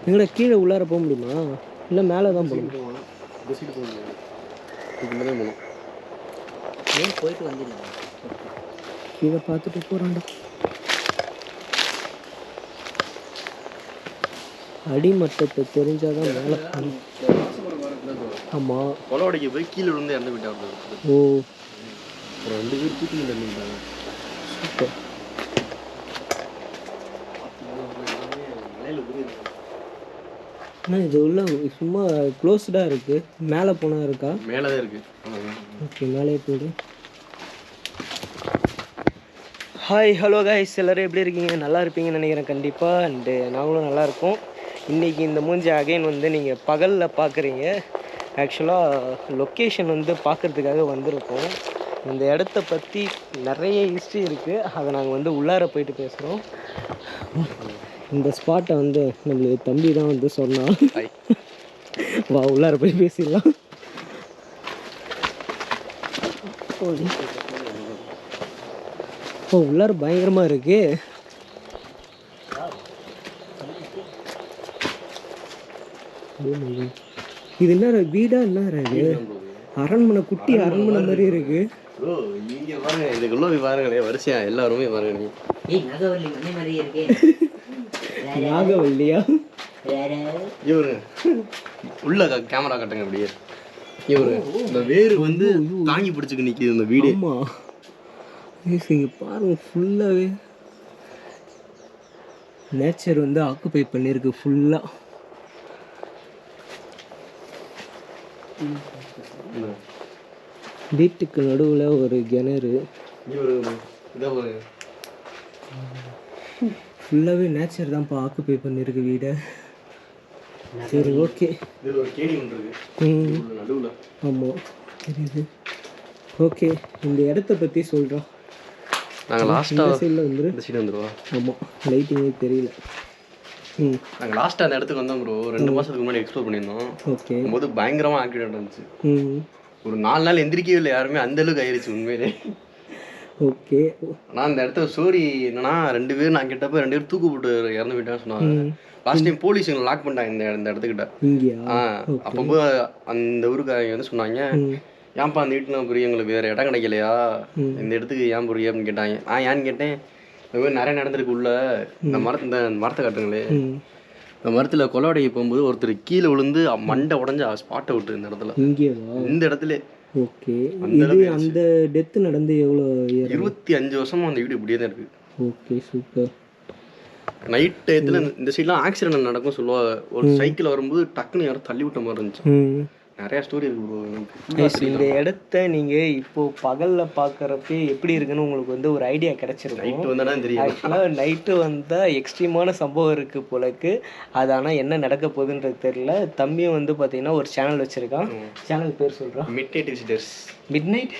எங்கடா கீழே உள்ளார போக முடியுமா இல்லை மேலே தான் போகணும்? போயிட்டு வந்துடலாம். கீழே பார்த்துட்டு போகிறான்டா. அடிமட்டத்தை தெரிஞ்சாதான் மேலே போகணும். ஆமாம், கொலவடைக்கு போய் கீழே விழுந்து இறந்து போயிட்டாங்க. ஓ ஒரு 2 பேர் தூக்கி தள்ளிட்டாங்க. சூப்பர். ஆனால் இது உள்ள சும்மா க்ளோஸ்டாக இருக்குது. மேலே போனால் இருக்கா? மேலே தான் இருக்குது. ஓகே, மேலே போய்டு. ஹாய், ஹலோ கைஸ், எல்லோரும் எப்படி இருக்கீங்க? நல்லா இருப்பீங்கன்னு நினைக்கிறேன் கண்டிப்பாக. அண்டு நாங்களும் நல்லாயிருக்கோம். இன்றைக்கி இந்த மூஞ்சி அகைன் வந்து நீங்கள் பகலில் பார்க்குறீங்க. ஆக்சுவலாக லொக்கேஷன் வந்து பார்க்குறதுக்காக வந்திருக்கோம். இந்த இடத்த பற்றி நிறைய ஹிஸ்ட்ரி இருக்குது. அதை நாங்கள் வந்து உள்ளார போயிட்டு பேசுகிறோம். இந்த ஸ்பாட்டை வந்து நம்மளுக்கு தம்பி தான் வந்து சொன்னான். வா உள்ளார போய் பேசிடலாம். ஓ, உள்ளார பயங்கரமாக இருக்கு. இது என்ன வீடா? என்ன இது? அரண்மனை, குட்டி அரண்மனை மாதிரி இருக்கு. ப்ரோ இங்கே பாருங்க, இதுக்குள்ள போய் பாருங்களே, வரிசையா எல்லாருமே பாருங்க. நாகவல்லி மண்ணை மாதிரி இருக்கே. நாகவல்லியா? இவரு உள்ள கேமரா கட்டுங்க அப்படியே. இவரு இந்த வேறு வந்து தாங்கி பிடிச்சிக்கு நிற்கிது இந்த வீடு. ஆமாம், இங்கே பாருங்க, ஃபுல்லாகவே நேச்சர் வந்து ஆக்குபை பண்ணியிருக்கு ஃபுல்லாக. வீட்டுக்கு நடுவில் ஒரு கிணறு. ஃபுல்லாகவே நேச்சர் தான்ப்பா ஆக்குபை பண்ணியிருக்கு வீடை. சரி, ஓகே. ஆமாம், தெரியுது. ஓகே, இந்த இடத்த பற்றி சொல்கிறோம். நாங்கள் லாஸ்ட்டாக சைடில் வந்துடும். இந்த சைடு வந்துடுவோம். ஆமாம், லைட்டிங்கே தெரியல. நாங்கள் லாஸ்ட்டாக அந்த இடத்துக்கு வந்தோம் ப்ரோ. 2 மாதத்துக்கு முன்னாடி எக்ஸ்ப்ளோர் பண்ணியிருந்தோம். ஓகே. போது பயங்கரமாக ஆக்சிடென்ட் இருந்துச்சு. ஒரு 4 நாள் எந்திரிக்கவே இல்லை யாருமே, அந்த அளவுக்கு ஆயிடுச்சு உண்மையிலே. ஓகே. ஆனால் அந்த இடத்துல ஸ்டோரி என்னன்னா, 2 பேர் நான் கிட்டப்போ 2 பேர் தூக்கு போட்டு இறந்து போயிட்டான்னு சொன்னாங்க. லாஸ்ட் டைம் போலீஸ் எங்களை லாக் பண்ணிட்டாங்க இந்த இடத்துக்கிட்ட. அப்போ அந்த ஊருக்காரங்க வந்து சொன்னாங்க, ஏன்ப்பா அந்த வீட்டுல புரிய எங்களுக்கு வேறு இடம் கிடைக்கலையா, இந்த இடத்துக்கு ஏன் புரிய அப்படின்னு கேட்டாங்க. ஏன்னு கேட்டேன், இந்த மாதிரி நிறைய நடந்திருக்கு உள்ள. இந்த மரத்தை காட்டுங்களே, இந்த மரத்தில் கொலவடைக்கு போகும்போது ஒருத்தர் கீழே விழுந்து மண்டை உடஞ்சி ஸ்பாட்டை விட்டு இந்த இடத்துல, இந்த இடத்துல. ஓகே. அந்த டெத் நடந்து எவ்வளோ? 25 வருஷமா அந்த வீடு இப்படியே தான் இருக்கு. Okay, super. நைட் டயத்தில் இந்த சைட்லாம் ஆக்சிடென்ட் நடக்கும் சொல்லுவாங்க. ஒரு சைக்கிள் வரும்போது டக்குன்னு யாரும் தள்ளி விட்ட மாதிரி இருந்துச்சு. நிறைய ஸ்டோரி இருக்கு ப்ரோ. இந்த இடத்த நீங்கள் இப்போ பகலில் பார்க்குறப்ப எப்படி இருக்குன்னு உங்களுக்கு வந்து ஒரு ஐடியா கிடச்சிருக்கும். நைட்டு வந்தால் தெரியும். ஆக்சுவலாக நைட்டு வந்தால் எக்ஸ்ட்ரீமான சம்பவம் இருக்குது போலக்கு. அது ஆனால் என்ன நடக்க போகுதுன்றது தெரியல. தம்பியும் வந்து பார்த்தீங்கன்னா ஒரு சேனல் வச்சுருக்கான். சேனல் பேர் சொல்கிறான், மிட் நைட்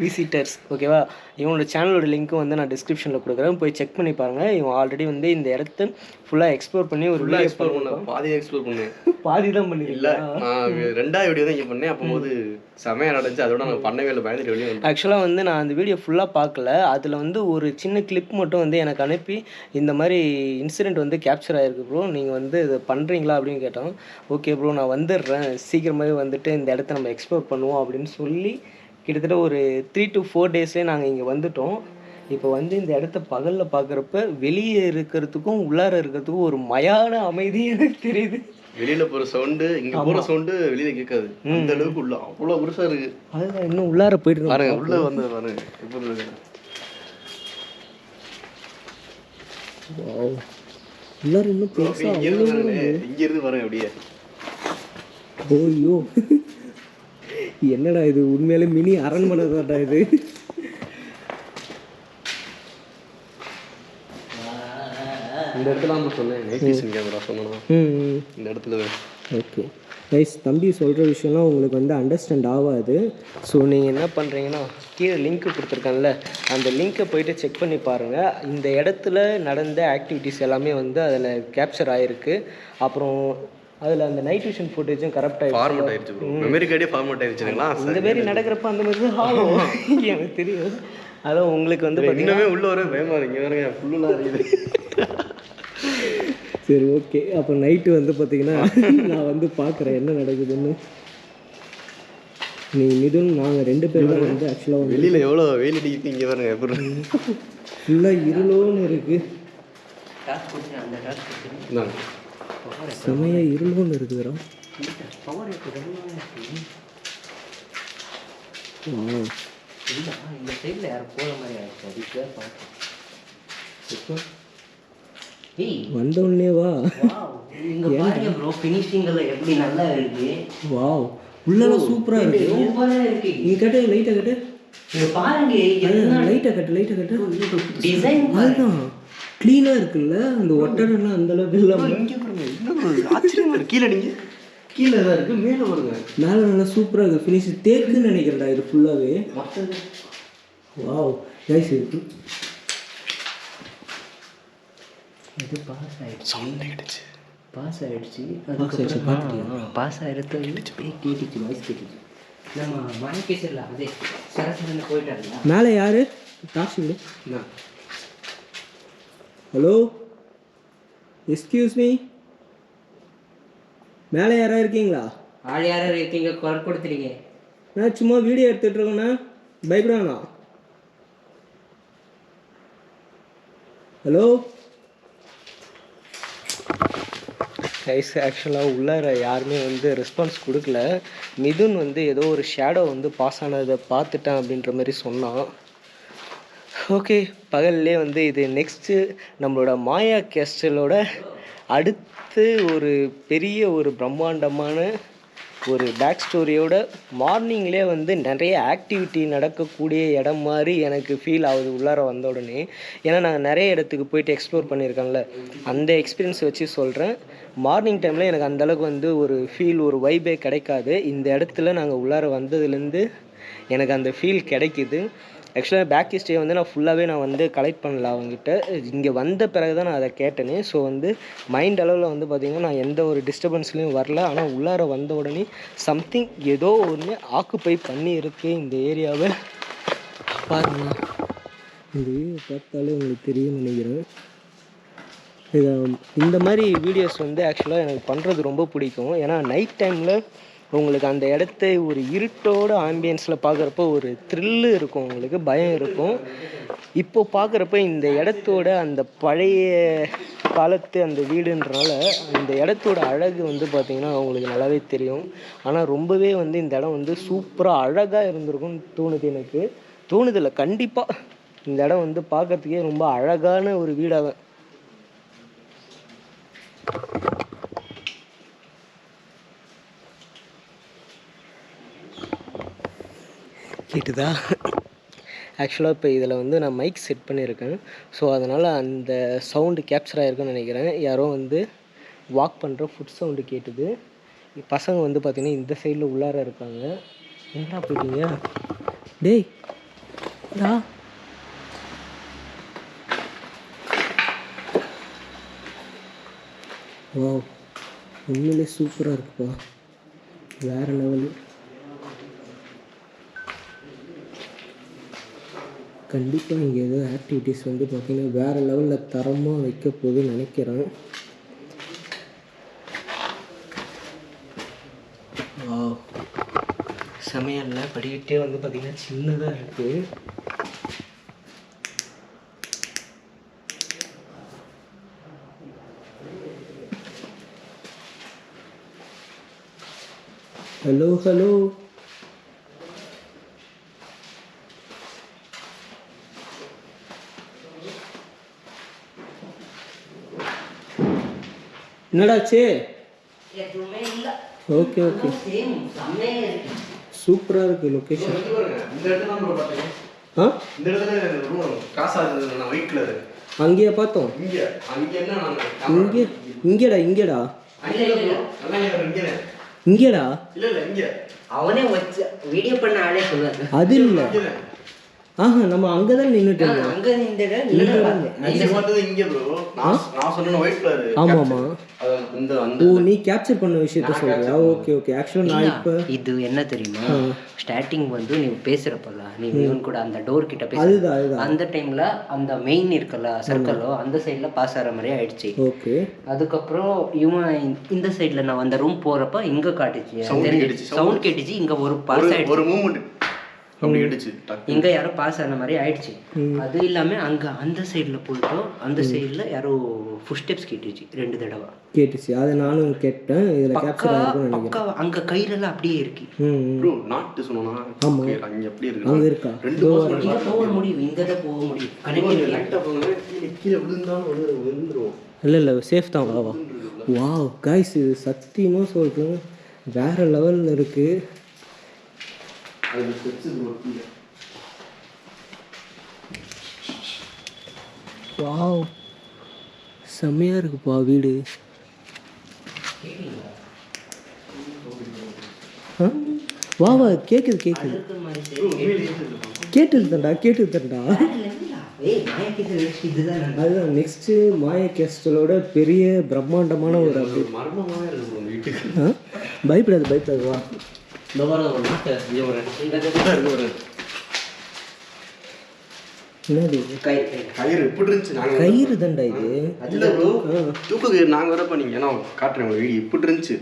விசிட்டர்ஸ். ஓகேவா? இவனோட சேனலோட லிங்க்கும் வந்து நான் டிஸ்கிரிப்ஷனில் கொடுக்குறேன், போய் செக் பண்ணி பாருங்கள். இவன் ஆல்ரெடி வந்து இந்த இடத்த ஃபுல்லாக எக்ஸ்ப்ளோர் பண்ணி ஒரு வீடியோ எக்ஸ்ப்ளோர் பண்ணேன். பாதி தான் பண்ணி இல்லை, நான் 2வது வீடியோ தான் இங்கே பண்ணேன். அப்போது செமையாக நடந்துச்சு. அதோட நான் பண்ணவே இல்லை, பயந்துட்டு வெளியே. ஆக்சுவலாக வந்து நான் அந்த வீடியோ ஃபுல்லாக பார்க்கல. அதில் வந்து ஒரு சின்ன கிளிப் மட்டும் வந்து எனக்கு அனுப்பி இந்த மாதிரி இன்சிடெண்ட் வந்து கேப்சர் ஆகிருக்கு ப்ரோ, நீங்கள் வந்து இதை பண்ணுறீங்களா அப்படின்னு கேட்டோம். ஓகே ப்ரோ, நான் வந்துடுறேன், சீக்கிரமாகவே வந்துட்டு இந்த இடத்த நம்ம எக்ஸ்ப்ளோர் பண்ணுவோம் அப்படின்னு சொல்லி கிட்டத்தட்ட ஒரு 3 to 4 டேஸ்லேயே நாங்கள் இங்கே வந்துட்டோம். இப்போ வந்து இந்த இடத்த பகலில் பார்க்குறப்ப வெளியே இருக்கிறதுக்கும் உள்ளார இருக்கிறதுக்கும் ஒரு மயான அமைதி எனக்கு தெரியுது. வெளியில போற சவுண்டு இங்க போற சவுண்டு வெளியில கேட்காது. அந்த அளவுக்கு உள்ள அவ்வளவு பெருசா இருக்கு. அதுதான் இன்னும் உள்ளார போயிட்டு பாருங்க, உள்ள வந்து பாருங்க எப்படி இருக்கு. வாவ், உள்ளார இன்னும் பெருசா இங்க இருந்து பாருங்க அப்படியே. ஓய்யோ, என்னடா இது, உண்மையிலே மினி அரண்மனை தான்டா இது. இந்த இடத்துல நம்ம சொன்னேன் நைட் விஷன் கேமரா சொன்னோம். இந்த இடத்துல. ஓகே கைஸ், தம்பி சொல்கிற விஷயம்லாம் உங்களுக்கு வந்து அண்டர்ஸ்டாண்ட் ஆகாது. ஸோ நீங்கள் என்ன பண்ணுறீங்கன்னா, கீழே லிங்க்கு கொடுத்துருக்கேன்ல, அந்த லிங்க்கை போய்ட்டு செக் பண்ணி பாருங்கள். இந்த இடத்துல நடந்த ஆக்டிவிட்டீஸ் எல்லாமே வந்து அதில் கேப்சர் ஆகிருக்கு. அப்புறம் அதில் அந்த நைட் விஷன் ஃபுட்டேஜும் கரெக்டாக ஃபார்மேட் ஆயிடுச்சு ப்ரோ. மெமரி கார்டே ஃபார்மேட் ஆயிடுச்சுங்களா? இந்த மாதிரி நடக்கிறப்ப அந்த மாதிரி தான் ஆகும், எனக்கு தெரியும். அதான் உங்களுக்கு வந்து இன்னுமே உள்ள வர பயமா இருக்கு. வேறுங்க ஃபுல்லாக இருக்குது. சரி ஓகே, அப்போ நைட்டு வந்து பார்த்தீங்கன்னா நான் வந்து பார்க்குறேன் என்ன நடக்குதுன்னு. நீ மிதுன் நாங்கள் 2 பேரும் தான் வந்து ஆக்சுவலாக வந்து வெளியில் எவ்வளோ வெயில் அடிக்குது இங்கே பாருங்க எப்படி ஃபுல்லாக இருளோன்னு இருக்குது. டாஸ் கொடுத்து அந்த டாஸ் கொடுத்து இந்தாங்க. செமையாக இருளோன்னு இருக்குதுடா. பவர் இருக்குது Wow. இல்லை இந்த சைடில் யாரும் போகிற மாதிரி ஆயிடுச்சு. அதுக்கு பார்த்தேன். ஏய் வந்த உடனே வா. இங்கே பாருங்க ப்ரோ, ஃபினிஷிங்கெல்லாம் எப்படி நல்லா இருக்கு. வாவ், உள்ளெல்லாம் சூப்பராக இருக்கு. சூப்பராக இருக்கு. நீ கட்டு லைட்டாக கட்டு. இங்கே பாருங்க லைட்டாக கட்டு, லைட்டாக கட்டு. டிசைன் அதுதான் க்ளீனாக இருக்குல்ல, அந்த ஒட்டரெல்லாம் அந்த அளவுக்கு இல்லாமல். இங்கே பாருங்க, இன்னும் ஆச்சரியமா இருக்கு. கீழே அடிங்க. கீழே தான் இருக்குது, மேலே வருங்க. மேலே நல்லா சூப்பராக இருக்குது. ஃபினிஷ் தேக்குன்னு நினைக்கிறேன்டா இது ஃபுல்லாகவே. வாவ் கைஸ், இருக்கு இது பாஸ் ஆயிடுச்சு. சவுண்ட் கேட்டுச்சு. பாஸ் ஆயிடுச்சு. பாஸ் ஆகிடுத்து கேட்டுச்சு, வாய்ஸ் கேட்டுச்சு. நம்ம மாணிக்கேசரில் அதே சரசரன்னு போயிட்டாருங்களா. மேலே யாரு டாக்ஸி விடு. ஹலோ, எக்ஸ்கியூஸ் மீ, மேலே யாராவது இருக்கீங்களா? ஆள் யாரும் இருக்கீங்க, குரல் கொடுத்துறீங்க. நான் சும்மா வீடியோ எடுத்துகிட்டு இருக்கேண்ணா, பயப்படாண்ணா. ஹலோ கைஸ், ஆக்சுவலாக உள்ளார யாருமே வந்து ரெஸ்பான்ஸ் கொடுக்கல. மிதுன் வந்து ஏதோ ஒரு ஷேடோ வந்து பாஸ் ஆனதை பார்த்துட்டேன் அப்படின்ற மாதிரி சொன்னான். ஓகே, பகல்லே வந்து இது நெக்ஸ்ட்டு நம்மளோட மாயா கேஸ்டலோட அடுத்து ஒரு பெரிய ஒரு பிரம்மாண்டமான ஒரு பேக் ஸ்டோரியோட மார்னிங்லேயே வந்து நிறைய ஆக்டிவிட்டி நடக்கக்கூடிய இடம் மாதிரி எனக்கு ஃபீல் ஆகுது உள்ளார வந்த உடனே. ஏன்னா நாங்கள் நிறைய இடத்துக்கு போயிட்டு எக்ஸ்ப்ளோர் பண்ணியிருக்கோம்ல, அந்த எக்ஸ்பீரியன்ஸ் வச்சு சொல்கிறேன். மார்னிங் டைமில் எனக்கு அந்தளவுக்கு வந்து ஒரு ஃபீல், ஒரு வைபே கிடைக்காது. இந்த இடத்துல நாங்கள் உள்ளார வந்ததுலேருந்து எனக்கு அந்த ஃபீல் கிடைக்கிது. ஆக்சுவலாக பேக் ஹிஸ்ட்ரி வந்து நான் ஃபுல்லாகவே வந்து கலெக்ட் பண்ணல அவங்ககிட்ட. இங்கே வந்த பிறகு தான் நான் அதை கேட்டேனே. ஸோ வந்து மைண்ட் அளவில் வந்து பார்த்திங்கன்னா நான் எந்த ஒரு டிஸ்டர்பன்ஸ்லையும் வரல. ஆனால் உள்ளார வந்த உடனே சம்திங் ஏதோ ஒன்று ஆக்குப்பை பண்ணி இருக்கு இந்த ஏரியாவை. பாருங்க, இந்த வீடியோ பார்த்தாலே உங்களுக்கு தெரியும்னு நினைக்கிறேன். இந்த மாதிரி வீடியோஸ் வந்து ஆக்சுவலாக எனக்கு பண்ணுறது ரொம்ப பிடிக்கும். ஏன்னா நைட் டைமில் உங்களுக்கு அந்த இடத்த ஒரு இருட்டோட ஆம்பியன்ஸில் பார்க்குறப்போ ஒரு த்ரில்லு இருக்கும், உங்களுக்கு பயம் இருக்கும். இப்போ பார்க்குறப்ப இந்த இடத்தோட அந்த பழைய காலத்து அந்த வீடுன்றனால அந்த இடத்தோட அழகு வந்து பார்த்திங்கன்னா அவங்களுக்கு நல்லாவே தெரியும். ஆனால் ரொம்பவே வந்து இந்த இடம் வந்து சூப்பராக அழகாக இருந்திருக்கும்னு தோணுது எனக்கு. தோணுதில்லை, கண்டிப்பாக இந்த இடம் வந்து பார்க்குறதுக்கே ரொம்ப அழகான ஒரு வீடாக கேட்டுதா. ஆக்சுவலாக இப்போ இதில் வந்து நான் மைக் செட் பண்ணியிருக்கேன். ஸோ அதனால் அந்த சவுண்டு கேப்சர் ஆகிருக்குன்னு நினைக்கிறேன். யாரோ வந்து வாக் பண்ணுற ஃபுட் சவுண்டு கேட்டுது. பசங்க வந்து பார்த்திங்கன்னா இந்த சைடில் உள்ளார இருக்காங்க. என்ன போயிட்டீங்க டேய் டா. வா, உண்மையிலே சூப்பராக இருக்குப்பா, வேறு லெவலு. கண்டிப்பாக இங்கே ஏதோ ஆக்டிவிட்டீஸ் வந்து பார்த்திங்கன்னா வேறு லெவலில் தரமாக வைக்க போகுதுன்னு நினைக்கிறேன். சமையல்ல படிக்கிட்டே வந்து பார்த்திங்கன்னா சின்னதாக இருக்குது. ஹலோ ஹலோ, என்னடாச்சு? ஓகே ஓகே, சூப்பராக இருக்குது லொக்கேஷன். ஆ, அங்கேயா பார்த்தோம்? இங்கே இங்கேடா இங்கேடா இங்கேடா அவனே வச்சு வீடியோ பண்ண ஆளே சொல்லுவாங்க. அது இல்லை, ஆஹா, நம்ம அங்கே தான் நின்றுட்டு இருந்தோம். அங்கே ஆமாம் ஆமாம், அந்த அந்த ஓ நீ கேப்சர் பண்ண விஷயத்த சொல்றியா? Okay okay. ஆக்சுவலாக நான் இப்போ இது என்ன தெரியுமா, ஸ்டார்டிங் வந்து நீ பேசுறப்பல நீ இவன் கூட அந்த டோர் கிட்ட அதுதான் பேச, அதுதான். அந்த டைம்ல அந்த மெயின் இருக்குல்ல சர்க்கிளோ அந்த சைடில் பாஸ் ஆகிற மாதிரி ஆயிடுச்சு. ஓகே. அதுக்கப்புறம் இவன் இந்த சைடில் நான் அந்த ரூம் போகிறப்ப இங்கே காட்டுச்சு, சவுண்ட் கேட்டுச்சு, இங்கே ஒரு பாஸ் ஆயிடுச்சு, ஒரு மூமெண்ட் அப்படி கேட்டுச்சு, இங்கே யாரோ பாஸ் ஆன மாதிரி ஆயிடுச்சு. அது இல்லாமல் அங்கே அந்த சைடில் போயிட்டோம், அந்த சைடில் யாரோ ஃபுட் ஸ்டெப்ஸ் கேட்டுச்சு 2 தடவை கேட்டுச்சு. அதை நானும் கேட்டேன். இதில் கேப்சர் ஆகிருக்கும்னு நினைக்கிறேன். அங்கே கையிலலாம் அப்படியே இருக்கு. ப்ரோ நாட்டு சொன்னா ஆமாம் அங்கே அப்படியே இருக்கு. அங்கே இருக்கா? 2 மாசம் இங்கே போக முடியும், இங்கே தான் போக முடியும். கனெக்டிவிட்டி லைட்டாக போனாலே கீழே கீழே விழுந்தாலும் விழுந்துருவோம். இல்லை இல்லை சேஃப் தான். வா வாவ் கைஸ், இது சத்தியமாக சொல்கிறேன் வேறு லெவலில் இருக்குது. அது ஸ்டெப்ஸ் ஒரு கீழே. வாவ் செம்மையாக இருக்குப்பா வீடு. வா வா கேட்குது கேட்குது கேட்டுருந்தா. அதுதான் நெக்ஸ்ட்டு மாயா கேஸ்டலோட பெரிய பிரம்மாண்டமான ஒரு அப்டேட். மர்மமாக இருக்கு வீட்டுக்கு. பயப்படாது வா. இந்த வாரம் ஒரு நாட்டை என்னது கயிறு எப்படி இருந்துச்சு? நாங்கள் கயிறு தண்டா இது. இல்லை ப்ரோ, தூக்க கயிறு நாங்கள் வரப்போ நீங்கள் ஏன்னா காட்டுறேன் உங்களுக்கு வீடியோ எப்படி இருந்துச்சு.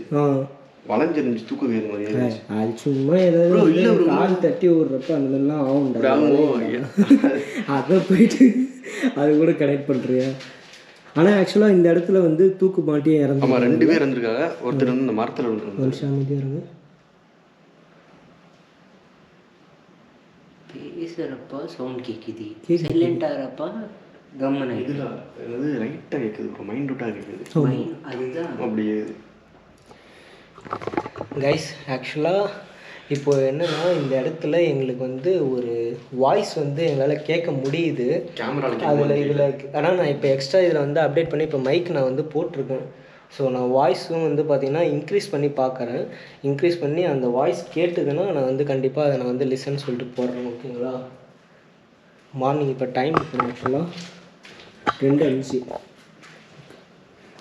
வளைஞ்சிருந்துச்சு தூக்க கயிறு மாதிரி இருந்துச்சு. அது சும்மா ஏதாவது கால் தட்டி விடுறப்ப அந்த மாதிரிலாம் ஆகும்டா. அதை போயிட்டு அது கூட கனெக்ட் பண்ணுறியா? ஆனால் ஆக்சுவலாக இந்த இடத்துல வந்து தூக்கு மாட்டியே இறந்து. ஆமாம் 2 பேர் இருந்திருக்காங்க. ஒருத்தர் வந்து இந்த மரத்தில் விழுந்து மனுஷன் அமைதியாக இருங்க. பேசுகிறப்ப சவுண்ட் கேட்குது, சைலண்ட் ஆகிறப்ப கம்மன் ஆகிடுது. இதில் அதாவது லைட்டாக கேட்குது, இப்போ மைண்ட் அவுட்டாக கேட்குது. அதுதான் அப்படியே கைஸ். ஆக்சுவலாக இப்போ என்னென்னா இந்த இடத்துல எங்களுக்கு வந்து ஒரு வாய்ஸ் வந்து எங்களால் கேட்க முடியுது கேமரா இதில். ஆனால் நான் இப்போ எக்ஸ்ட்ரா இதில் வந்து அப்டேட் பண்ணி இப்போ மைக் நான் வந்து போட்டிருக்கேன். ஸோ நான் வாய்ஸும் வந்து பார்த்திங்கன்னா இன்க்ரீஸ் பண்ணி பார்க்குறேன். இன்க்ரீஸ் பண்ணி அந்த வாய்ஸ் கேட்டுதுன்னா நான் வந்து கண்டிப்பாக அதை நான் வந்து லிசன் சொல்லிட்டு போடுறேன். ஓகேங்களா? மார்னிங் இப்போ டைம் இப்போ ஆக்சுவலாக 2:05.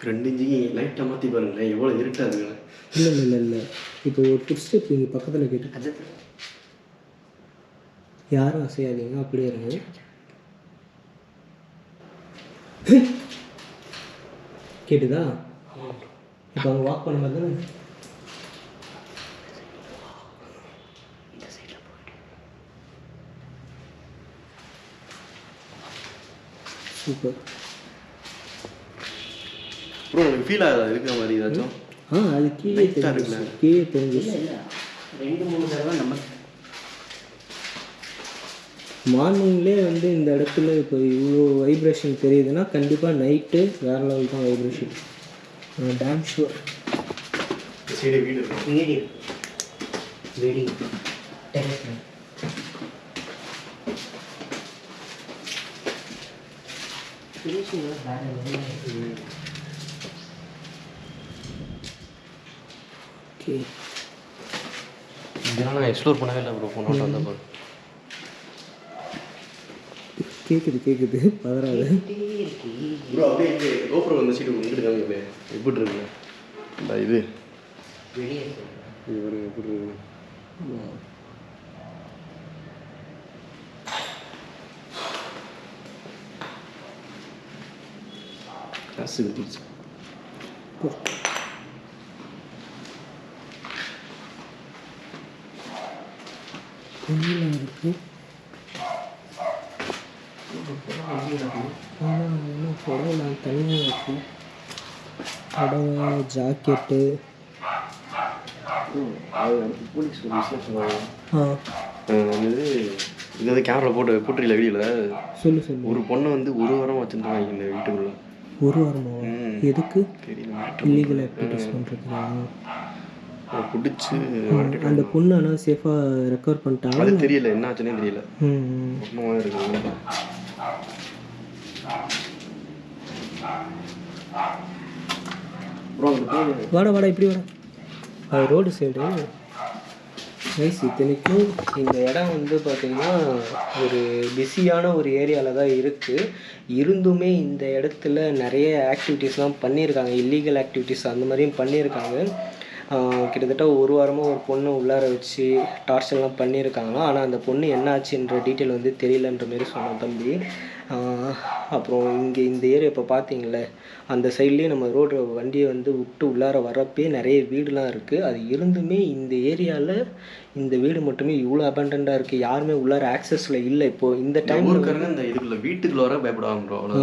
2 லைட்டாக மாற்றி பாருங்களேன் எவ்வளோ இருட்டாதுங்க. இல்லை இப்போ ஒரு ஃபுட் ஸ்டெப் இங்கே பக்கத்தில் கேட்டு அது யாரும் அசையாதீங்க, அப்படியே இருங்க. கேட்டுதா? இப்போ அவங்க வாக் பண்ண மாதிரி தானே. Super bro. எனக்கு ஃபீல் ஆகுதா இருக்கிற மாதிரி ஏதாச்சும்? அது கீழே தெரிஞ்சு இல்லை 2-3 தடவை நம்ம மார்னிங்லேயே வந்து இந்த இடத்துல இப்போ இவ்வளோ வைப்ரேஷன் தெரியுதுன்னா கண்டிப்பாக நைட்டு வேறு லெவல் தான் வைப்ரேஷன். Dam sure. சைடு வீடு இருக்கும். வீடு டெரஸ் ஓகே. இதெல்லாம் நான் எக்ஸ்ப்ளோர் பண்ணவே இல்லை ப்ரோ. ஃபோன் வந்த பாரு. கேட்குது பதறாது ப்ரோ. அப்படியே இங்கே கோபுரம் வந்து சீட்டு இங்கிட்டு காமிக்கல எப்படி இருக்கு இந்த இது வெளியே இவர் எப்படி இருக்கு? காசு கட்டிடுச்சு. இருக்கு புடவை தனியாக இருக்கு. புடவை ஜாக்கெட்டு போலீஸ் ஒரு விஷயம் சொன்னாங்க. இது வந்து கேமரா போட்டுருக்கல வீடியோவில். சொல்லு. ஒரு பொண்ணை வந்து 1 வாரம் வச்சுருந்தாங்க இந்த வீட்டுக்குள்ள. 1 வாரமா? எதுக்கு? இல்லீகல் ஆக்டிவிட்டிஸ் பண்ணுறதுக்கா? பிடிச்சி அந்த பொண்ணு ஆனால் சேஃபாக ரெக்கவர் பண்ணிட்டாங்க. அது தெரியல, என்ன ஆச்சுன்னே தெரியல. ஒன்றும் இருக்குது. வாடா இப்படி வாடா. அது ரோடு சைடு கைஸ் இத்தனைக்கும் இந்த இடம் வந்து பார்த்திங்கன்னா ஒரு பிஸியான ஒரு ஏரியாவில் தான் இருக்குது. இருந்துமே இந்த இடத்துல நிறைய ஆக்டிவிட்டீஸ்லாம் பண்ணியிருக்காங்க, இல்லீகல் ஆக்டிவிட்டீஸ் அந்த மாதிரியும் பண்ணியிருக்காங்க. கிட்டத்தட்ட ஒரு வாரமாக ஒரு பொண்ணு உள்ளார வச்சு டார்ச்சர்லாம் பண்ணியிருக்காங்களாம். ஆனால் அந்த பொண்ணு என்ன ஆச்சுன்ற டீட்டெயில் வந்து தெரியலன்ற மாரி சொன்னான் தம்பி. அப்புறம் இங்கே இந்த ஏரியா இப்போ பார்த்தீங்களே, அந்த சைட்லேயே நம்ம ரோடு வண்டியை வந்து விட்டு உள்ளார வரப்பே நிறைய வீடுலாம் இருக்குது. அது இருந்துமே இந்த ஏரியாவில் இந்த வீடு மட்டுமே இவ்வளோ அபண்டண்டாக இருக்குது. யாருமே உள்ளார ஆக்சஸில் இல்லை. இப்போது இந்த டைம் ஊருக்காரங்க இந்த இதுக்குள்ள வீட்டுக்குள்ள வர பயப்படுவாங்க ப்ரோ. அவ்வளோ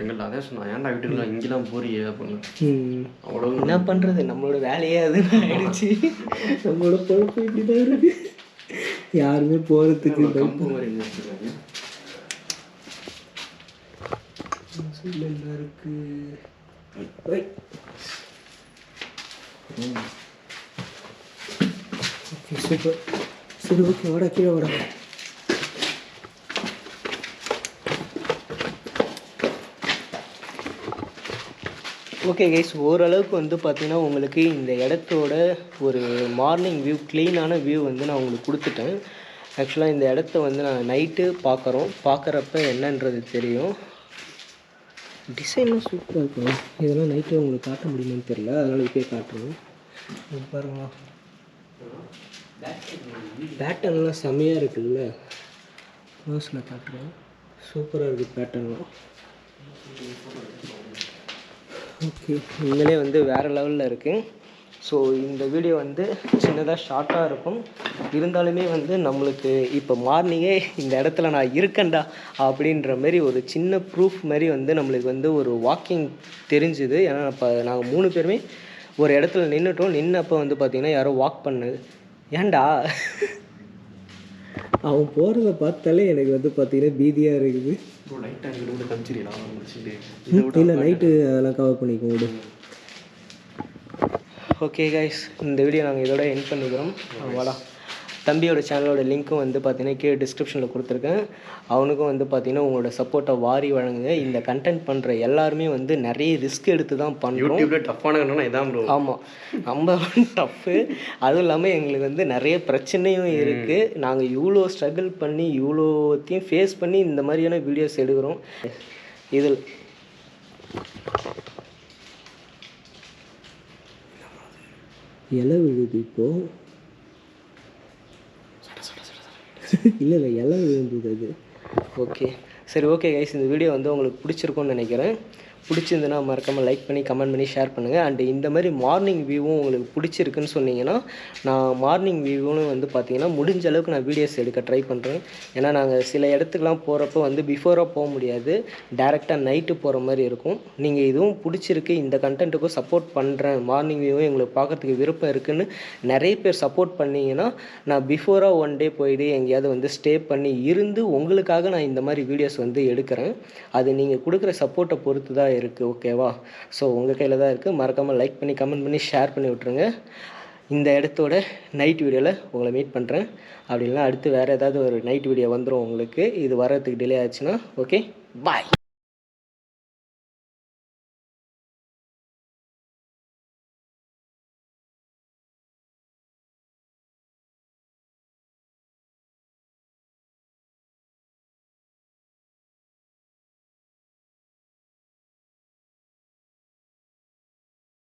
எங்கள்ட்ட அதே சொன்னான், ஏன்டா வீட்டுக்குள்ள இங்கெல்லாம் போறியே அப்படின்னு. அவ்வளோ என்ன பண்ணுறது, நம்மளோட வேலையே அதுன்னு ஆயிடுச்சு. நம்மளோட பொழப்பு இப்படி தான் இருக்குது. யாருமே போகிறதுக்கு கம்பு மாதிரி வச்சுருக்காங்க. என்ன இருக்கு? Okay super. சரி ஓகே, வாடா கீழே வாடா. ஓகே கைஸ், ஓரளவுக்கு வந்து பார்த்திங்கன்னா உங்களுக்கு இந்த இடத்தோட ஒரு மார்னிங் வியூ, க்ளீனான வியூ வந்து நான் உங்களுக்கு கொடுத்துட்டேன். ஆக்சுவலாக இந்த இடத்த வந்து நான் நைட்டு பார்க்குறப்ப என்னன்றது தெரியும். டிசைன்லாம் சூப்பராக இருக்கும். இதெல்லாம் நைட்டு உங்களுக்கு காட்ட முடியுமான்னு தெரியல, அதனால் இப்போயே காட்டுறோம். பாருங்களா, பேட்டர்ன்லாம் செம்மையாக இருக்குல்ல. க்ளோஸில் காட்டுறேன், சூப்பராக இருக்குது பேட்டர்ன்லாம். ஓகே, உண்மையிலே வந்து வேறு லெவலில் இருக்குது. ஸோ இந்த வீடியோ வந்து சின்னதாக ஷார்ட்டாக இருக்கும். இருந்தாலுமே வந்து நம்மளுக்கு இப்போ மார்னிங்கே இந்த இடத்துல நான் இருக்கேன்டா அப்படின்ற மாதிரி ஒரு சின்ன ப்ரூஃப் மாதிரி வந்து நம்மளுக்கு வந்து ஒரு வாக்கிங் தெரிஞ்சுது. ஏன்னா இப்போ நாங்கள் 3 பேருமே ஒரு இடத்துல நின்னப்போ வந்து பார்த்திங்கன்னா யாரோ வாக் பண்ணுது. ஏன்டா அவன் போகிறத பார்த்தாலே எனக்கு வந்து பார்த்திங்கன்னா பீதியாக இருக்குது. இல்லை நைட்டு அதெல்லாம் கவர் பண்ணிக்கோ விடு. ஓகே கைஸ், இந்த வீடியோ நாங்கள் இதோட எண்ட் பண்ணிக்கிறோம். வாடா, தம்பியோட சேனலோட லிங்க்கும் வந்து பார்த்தீங்கன்னா கீழே டிஸ்கிரிப்ஷனில் கொடுத்துருக்கேன். அவனுக்கும் வந்து பார்த்தீங்கன்னா உங்களோட சப்போர்ட்டை வாரி வழங்குங்க. இந்த கண்டென்ட் பண்ணுற எல்லாருமே வந்து நிறைய ரிஸ்க் எடுத்து தான் பண்ணுறோம். டஃப்பான இதான் ப்ரோ. ஆமாம், ரொம்ப டஃப்பு. அதுவும் இல்லாமல் எங்களுக்கு வந்து நிறைய பிரச்சனையும் இருக்குது. நாங்கள் இவ்வளோ ஸ்ட்ரகிள் பண்ணி இவ்வளோத்தையும் ஃபேஸ் பண்ணி இந்த மாதிரியான வீடியோஸ் எடுக்கிறோம். இதில் இலை விழுது இப்போது. இல்லை இலை விழுந்தது அது. ஓகே சரி, ஓகே கைஸ், இந்த வீடியோ வந்து உங்களுக்கு பிடிச்சிருக்கும்னு நினைக்கிறேன். பிடிச்சிருந்துன்னா மறக்காமல் லைக் பண்ணி கமெண்ட் பண்ணி ஷேர் பண்ணுங்கள். அண்டு இந்த மாதிரி மார்னிங் வியூவும் உங்களுக்கு பிடிச்சிருக்குன்னு சொன்னீங்கன்னா நான் மார்னிங் வியூவும் வந்து பார்த்திங்கன்னா முடிஞ்ச அளவுக்கு நான் வீடியோஸ் எடுக்க ட்ரை பண்ணுறேன். ஏன்னா நாங்கள் சில இடத்துக்குலாம் போகிறப்போ வந்து பிஃபோராக போக முடியாது, டேரெக்டாக நைட்டு போகிற மாதிரி இருக்கும். நீங்கள் இதுவும் பிடிச்சிருக்கு, இந்த கண்டென்ட்டுக்கும் சப்போர்ட் பண்ணுறேன், மார்னிங் வியூவும் எங்களுக்கு பார்க்குறதுக்கு விருப்பம் இருக்குதுன்னு நிறைய பேர் சப்போர்ட் பண்ணிங்கன்னா நான் பிஃபோராக 1 டே போயிட்டு எங்கேயாவது வந்து ஸ்டே பண்ணி இருந்து உங்களுக்காக நான் இந்த மாதிரி வீடியோஸ் வந்து எடுக்கிறேன். அது நீங்கள் கொடுக்குற சப்போர்ட்டை பொறுத்து தான் இருக்குது. ஓகேவா? ஸோ உங்கள் கையில் தான் இருக்குது. மறக்காமல் லைக் பண்ணி கமெண்ட் பண்ணி ஷேர் பண்ணி விட்ருங்க. இந்த இடத்தோட நைட் வீடியோவில் உங்களை மீட் பண்ணுறேன். அப்படி இல்லைனா அடுத்து வேறு ஏதாவது ஒரு நைட் வீடியோ வந்துடும் உங்களுக்கு. இது வர்றதுக்கு டிலே ஆச்சுன்னா. ஓகே, பாய்.